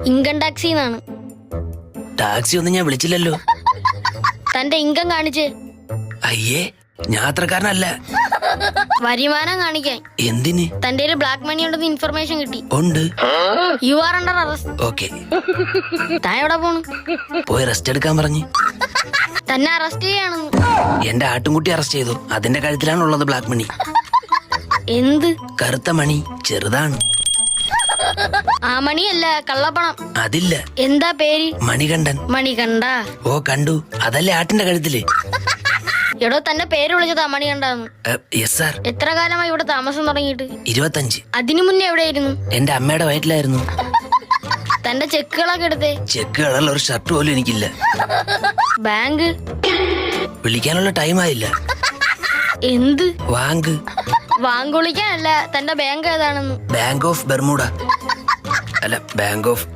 Income ടാക്സിന്നാണ്. Taxi ഒന്നും ഞാൻ വിളിച്ചില്ലല്ലോ. തന്റെ ഇൻകം കാണിച്ച്. അയ്യേ, ഞാൻ അത്രക്കാരനല്ല. വരുമാനം കാണിക്കാൻ. എന്തിന്? തന്റെ ഒരു ബ്ലാക്ക് മണി ഉണ്ടെന്ന് ഇൻഫർമേഷൻ കിട്ടി. ഉണ്ട്. You are under arrest. Okay. താൻ എവിടെ പോണു? പോയി റെസ്റ്റ് എടുക്കാൻ പറഞ്ഞു. തന്നെ അറസ്റ്റ് ചെയ്യാണെന്ന്. എന്റെ ആട്ടുംകുട്ടി അറസ്റ്റ് ചെയ്തു. അതിന്റെ കഴുത്തിലാണുള്ളത് ബ്ലാക്ക് മണി. എന്ത്? കറുത്ത മണി, ചെറുതാണ്. ആ മണിയല്ല, കള്ളപ്പണം. അതില്ല. എന്താ പേര്? മണികണ്ഠൻ. മണികണ്ഠ. ഓ, കണ്ടു. അതല്ലേ ആട്ടിന്റെ കഴുത്തില്. എടോ, തന്നെ പേര് വിളിച്ചതാ മണികണ്ഠന്ന്. Yes sir. എത്ര കാലമായി ഇവിടെ താമസം തുടങ്ങിയിട്ട്? 25. അതിനു മുന്നേ എവിടെയായിരുന്നു? എന്റെ അമ്മയുടെ വയറ്റിലായിരുന്നു. തന്റെ ചെക്കുകളൊക്കെ എടുത്തേ. ചെക്ക് കളറുള്ള ഒരു ഷർട്ട് പോലും എനിക്കില്ല. ബാങ്ക് വിളിക്കാനുള്ള ടൈം ആയില്ല. എന്ത്? വാങ്ക്. വാങ്ക് വിളിക്കാനല്ല, തന്റെ ബാങ്ക് ഏതാണെന്ന്. Bank of Bermuda. അല്ല, ബാങ്ക് ഓഫ്